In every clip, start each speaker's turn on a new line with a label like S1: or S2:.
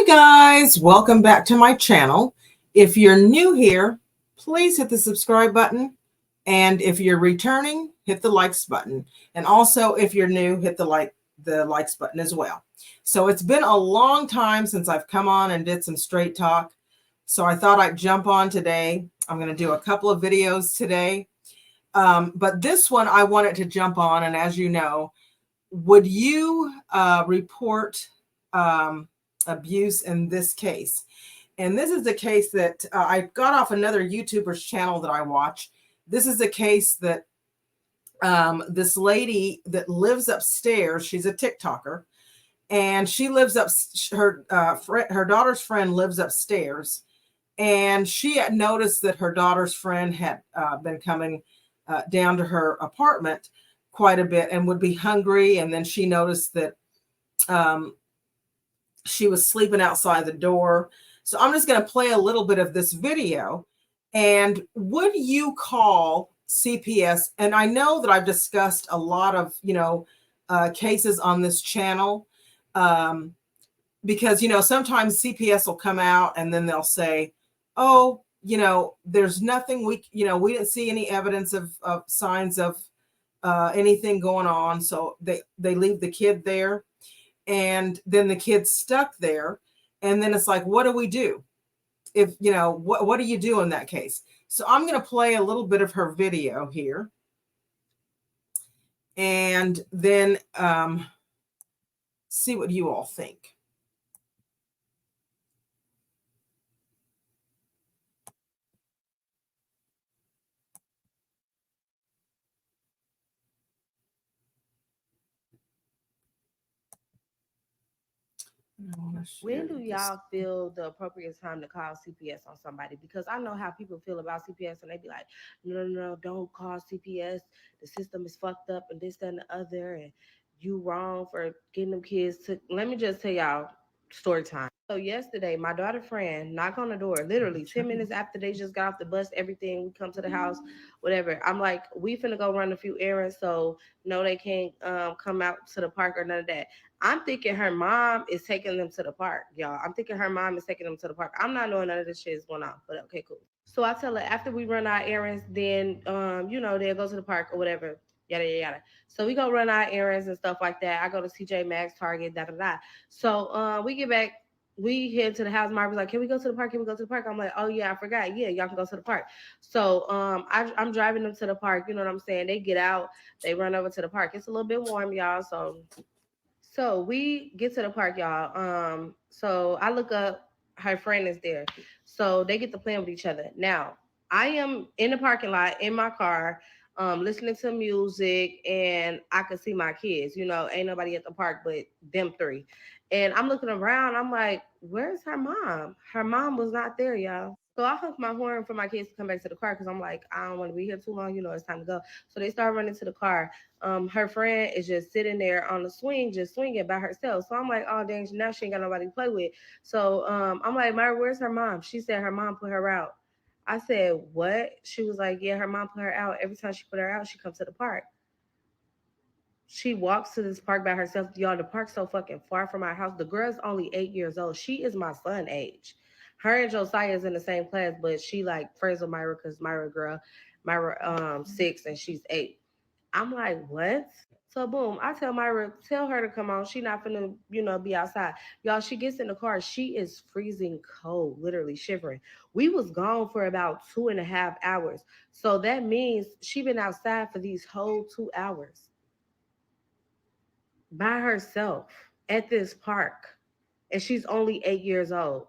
S1: Hi guys, welcome back to my channel. If you're new here, please hit the subscribe button. And if you're returning, hit the likes button. And also if you're new, hit the likes button as well. So it's been a long time since I've come on and did some straight talk. So I thought I'd jump on today. I'm going to do a couple of videos today. But this one I wanted to jump on. And as you know, would you report abuse in this case? And this is the case that I got off another YouTuber's channel that I watch. This is a case that this lady that lives upstairs, she's a TikToker, and she lives up, her daughter's friend lives upstairs, and she had noticed that her daughter's friend had been coming down to her apartment quite a bit and would be hungry. And then she noticed that she was sleeping outside the door. So I'm just going to play a little bit of this video. And would you call CPS? And I know that I've discussed a lot of, cases on this channel because, sometimes CPS will come out and then they'll say, oh, there's nothing we didn't see any evidence of signs of anything going on. So they leave the kid there. And then the kid's stuck there. And then it's like, what do we do? If, what do you do in that case? So I'm going to play a little bit of her video here. And then see what you all think.
S2: When do y'all feel the appropriate time to call CPS on somebody? Because I know how people feel about CPS and they be like, no, don't call CPS. The system is fucked up and this, that, and the other. And you wrong for getting them kids to. Let me just tell y'all story time. So yesterday, my daughter friend knock on the door, literally 10 minutes after they just got off the bus, everything, we come to the house, whatever. I'm like, we finna go run a few errands. So no, they can't come out to the park or none of that. I'm thinking her mom is taking them to the park, y'all. I'm thinking her mom is taking them to the park. I'm not knowing none of this shit is going on, but okay, cool. So I tell her after we run our errands, then they'll go to the park or whatever, yada yada yada. So we go run our errands and stuff like that. I go to CJ Maxx, Target, da da da. So we get back, we head to the house. Mark was like, "Can we go to the park? Can we go to the park?" I'm like, "Oh yeah, I forgot. Yeah, y'all can go to the park." So I'm driving them to the park. You know what I'm saying? They get out, they run over to the park. It's a little bit warm, y'all. So we get to the park, y'all. So I look up, her friend is there. So they get to playing with each other. Now, I am in the parking lot in my car, listening to music, and I could see my kids. Ain't nobody at the park but them three. And I'm looking around, I'm like, where's her mom? Her mom was not there, y'all. So I hooked my horn for my kids to come back to the car because I'm like, I don't want to be here too long. It's time to go. So they start running to the car. Her friend is just sitting there on the swing, just swinging by herself. So I'm like, oh dang, now she ain't got nobody to play with. So I'm like, Myra, where's her mom? She said her mom put her out. I said, what? She was like, yeah, her mom put her out. Every time she put her out, she comes to the park. She walks to this park by herself. Y'all, the park's so fucking far from our house. The girl's only 8 years old. She is my son age. Her and Josiah is in the same class, but she like friends with Myra because Myra 6 and she's 8. I'm like, what? So boom, I tell Myra, tell her to come on. She not finna, be outside. Y'all, she gets in the car. She is freezing cold, literally shivering. We was gone for about 2.5 hours. So that means she been outside for these whole 2 hours by herself at this park. And she's only 8 years old.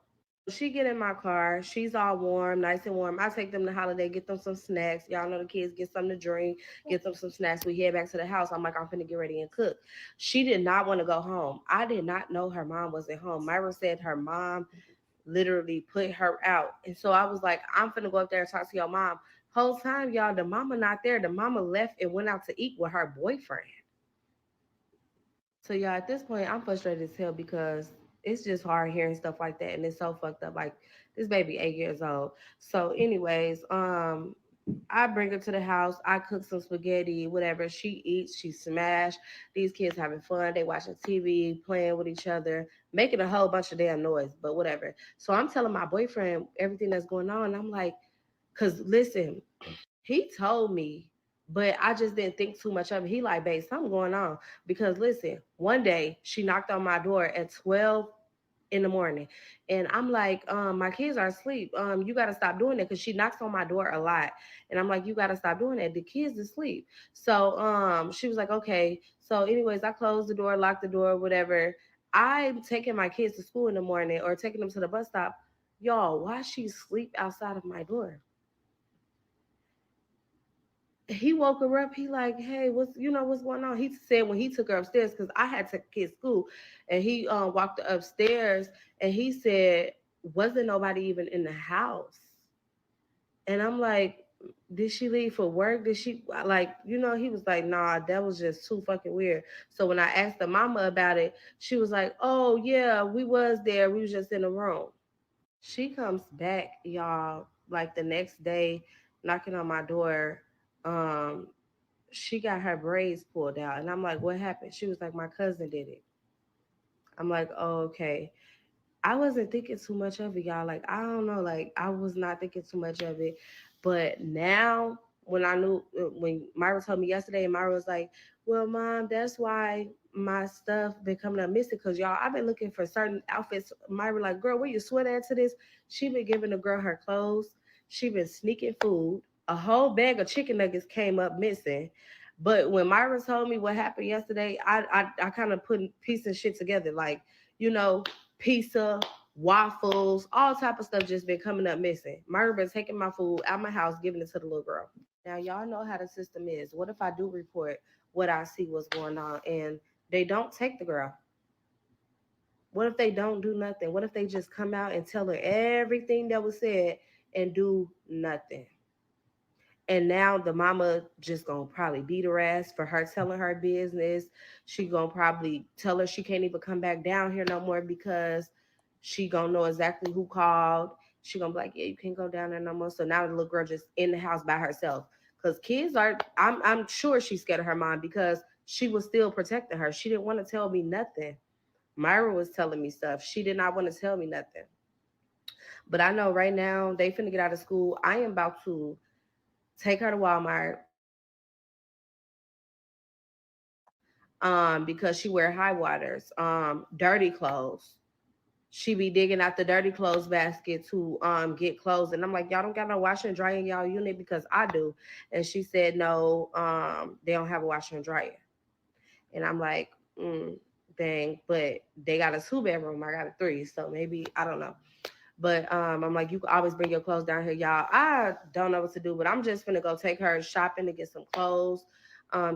S2: She get in my car. She's all warm, nice and warm. I take them to Holiday, get them some snacks. Y'all know the kids get something to drink, get them some snacks. We head back to the house. I'm like, I'm finna get ready and cook. She did not want to go home. I did not know her mom wasn't home. Myra said her mom literally put her out. And so I was like, I'm finna go up there and talk to your mom. Whole time, y'all, the mama not there. The mama left and went out to eat with her boyfriend. So yeah, at this point, I'm frustrated as hell because it's just hard hearing stuff like that, and it's so fucked up. Like this baby 8 years old. So, anyways, I bring her to the house. I cook some spaghetti, whatever. She eats. She smash. These kids having fun. They watching TV, playing with each other, making a whole bunch of damn noise. But whatever. So I'm telling my boyfriend everything that's going on. I'm like, cause listen, he told me, but I just didn't think too much of it. He like, babe, something going on. Because listen, one day she knocked on my door at 12 in the morning. And I'm like, my kids are asleep. You gotta stop doing it because she knocks on my door a lot. And I'm like, you gotta stop doing that. The kids asleep. So she was like, okay. So, anyways, I closed the door, locked the door, whatever. I'm taking my kids to school in the morning or taking them to the bus stop. Y'all, why she sleep outside of my door? He woke her up. He like, hey, what's going on? He said when he took her upstairs because I had to kids school, and he walked her upstairs, and he said wasn't nobody even in the house, and I'm like, did she leave for work? Did she like He was like, nah, that was just too fucking weird. So when I asked the mama about it, she was like, oh yeah, we was there. We was just in the room. She comes back, y'all, like the next day, knocking on my door. Um, she got her braids pulled out. And I'm like, what happened? She was like, my cousin did it. I'm like, oh, okay. I wasn't thinking too much of it, y'all. Like, I don't know. Like, I was not thinking too much of it. But now, when I knew, when Myra told me yesterday, and Myra was like, well, mom, that's why my stuff been coming up missing. Because, y'all, I've been looking for certain outfits. Myra, like, girl, where you sweat at to this? She been giving the girl her clothes. She been sneaking food. A whole bag of chicken nuggets came up missing. But when Myra told me what happened yesterday, I kind of put piecing shit together. Like, you know, pizza, waffles, all type of stuff just been coming up missing. Myra been taking my food out my house, giving it to the little girl. Now y'all know how the system is. What if I do report what I see what's going on and they don't take the girl? What if they don't do nothing? What if they just come out and tell her everything that was said and do nothing? And now the mama just gonna probably beat her ass for her telling her business. She gonna probably tell her she can't even come back down here no more because she gonna know exactly who called. She gonna be like, yeah, you can't go down there no more. So now the little girl just in the house by herself. Cause kids are, I'm sure she's scared of her mom because she was still protecting her. She didn't want to tell me nothing. Myra was telling me stuff. She did not want to tell me nothing. But I know right now they finna get out of school. I am about to take her to Walmart because she wear high waters, dirty clothes. She be digging out the dirty clothes basket to get clothes. And I'm like, y'all don't got no washer and dryer in y'all unit because I do. And she said no, they don't have a washer and dryer. And I'm like, dang, but they got a 2 bedroom. I got a 3. So maybe I don't know. But I'm like, you can always bring your clothes down here, y'all. I don't know what to do, but I'm just gonna go take her shopping to get some clothes,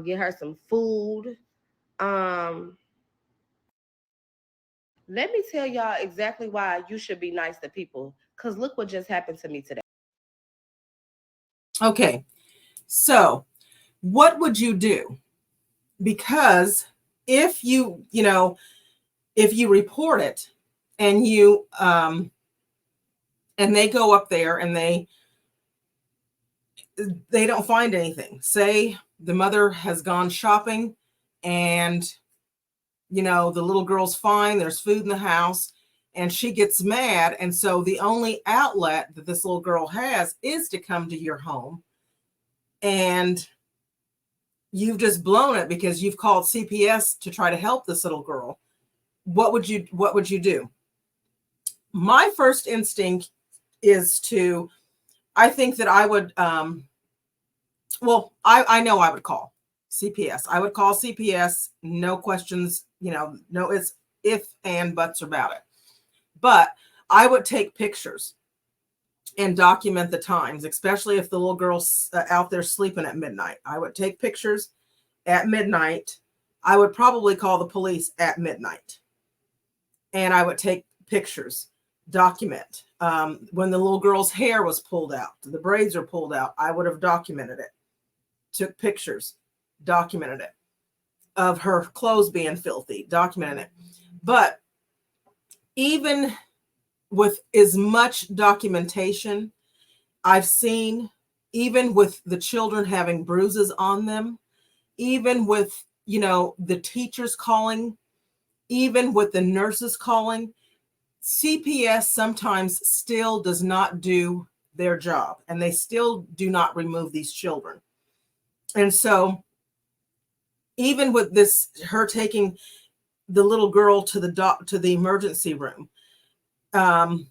S2: get her some food. Um, Let me tell y'all exactly why you should be nice to people. Cause look what just happened to me today.
S1: Okay. So, what would you do? Because if if you report it and and they go up there and they don't find anything. Say the mother has gone shopping and the little girl's fine, there's food in the house, and she gets mad, and so the only outlet that this little girl has is to come to your home, and you've just blown it because you've called CPS to try to help this little girl. What would you do? My first instinct is I think that I would I know I would call CPS. I would call CPS, no questions, no it's if and buts about it. But I would take pictures and document the times, especially if the little girl's out there sleeping at midnight. I would take pictures at midnight. I would probably call the police at midnight. And I would take pictures, document. When the little girl's hair was pulled out, the braids are pulled out, I would have documented it. Took pictures, documented it, of her clothes being filthy, documented it. But even with as much documentation, I've seen even with the children having bruises on them, even with, you know, the teachers calling, even with the nurses calling, CPS sometimes still does not do their job, and they still do not remove these children. And so even with this, her taking the little girl to the emergency room, and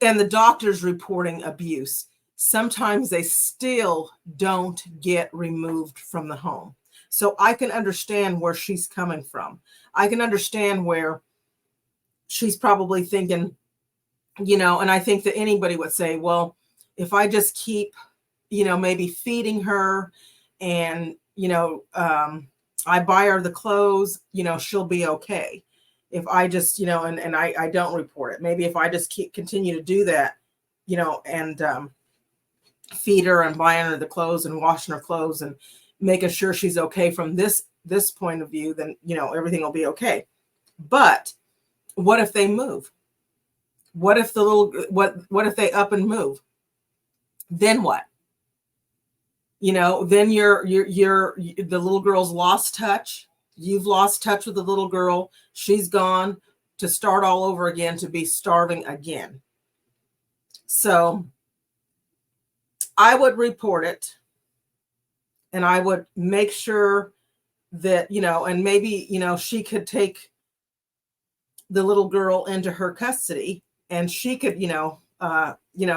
S1: the doctors reporting abuse, sometimes they still don't get removed from the home. So I can understand where she's coming from. I can understand where she's probably thinking, you know, and I think that anybody would say, well, if I just keep, you know, maybe feeding her and, you know, I buy her the clothes, you know, she'll be okay. If I just, you know, and I don't report it, maybe if I just continue to do that, you know, and feed her and buying her the clothes and washing her clothes and making sure she's okay from this point of view, then, you know, everything will be okay. But what if they move? What if what if they up and move? Then what? You know, then the little girl's lost touch. You've lost touch with the little girl. She's gone to start all over again, to be starving again. So I would report it, and I would make sure that, you know, and maybe, you know, she could take the little girl into her custody, and she could, you know,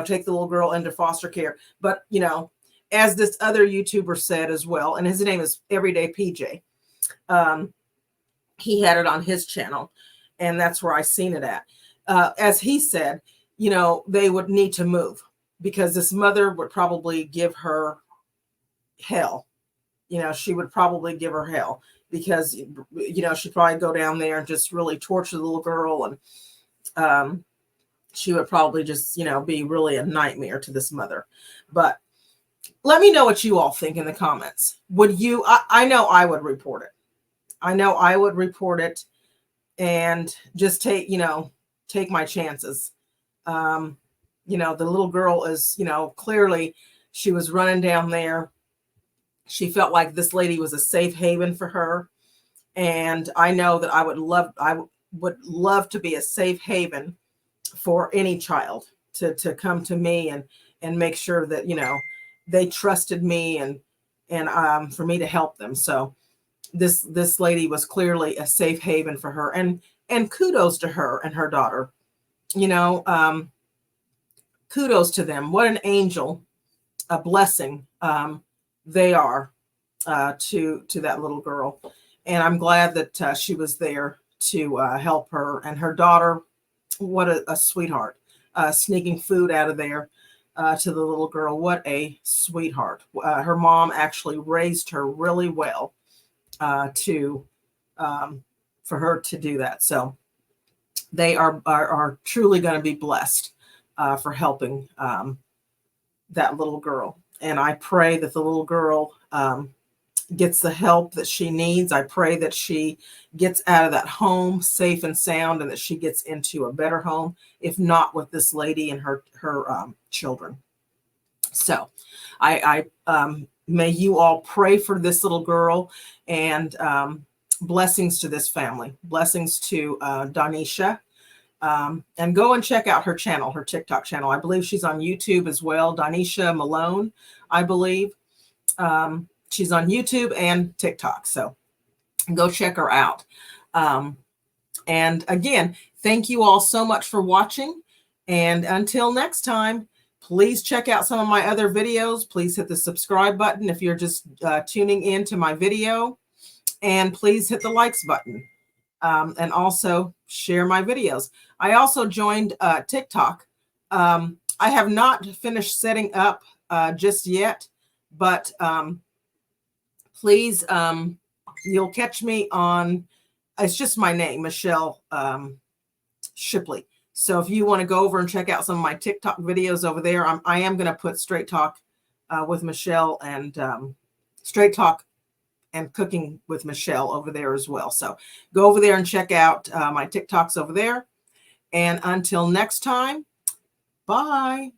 S1: take the little girl into foster care. But, you know, as this other YouTuber said as well, and his name is Everyday PJ, he had it on his channel, and that's where I seen it at. As he said, you know, they would need to move, because this mother would probably give her hell. You know, she would probably give her hell, because, you know, she'd probably go down there and just really torture the little girl. And she would probably just, you know, be really a nightmare to this mother. But let me know what you all think in the comments. Would you, I know I would report it. I know I would report it, and just take my chances. You know, the little girl is, you know, clearly she was running down there. She felt like this lady was a safe haven for her. And I know that I would love to be a safe haven for any child to come to me and make sure that, you know, they trusted me and for me to help them. So this lady was clearly a safe haven for her, and kudos to her and her daughter. You know, kudos to them. What an angel, a blessing they are to that little girl. And I'm glad that she was there to help her and her daughter. What a sweetheart, sneaking food out of there to the little girl. What a sweetheart. Her mom actually raised her really well for her to do that. So they are truly going to be blessed for helping that little girl. And I pray that the little girl gets the help that she needs. I pray that she gets out of that home safe and sound, and that she gets into a better home, if not with this lady and her children. So I may you all pray for this little girl, and blessings to this family, blessings to Donisha. And go and check out her channel, her TikTok channel. I believe she's on YouTube as well. Donisha Malone, I believe. She's on YouTube and TikTok. So go check her out. And again, thank you all so much for watching. And until next time, please check out some of my other videos. Please hit the subscribe button if you're just tuning in to my video. And please hit the likes button. And also share my videos. I also joined TikTok. I have not finished setting up just yet, but please, you'll catch me on, it's just my name, Michelle Shipley. So if you want to go over and check out some of my TikTok videos over there, I am going to put Straight Talk with Michelle and Straight Talk and Cooking with Michelle over there as well. So go over there and check out my TikToks over there. And until next time, Bye.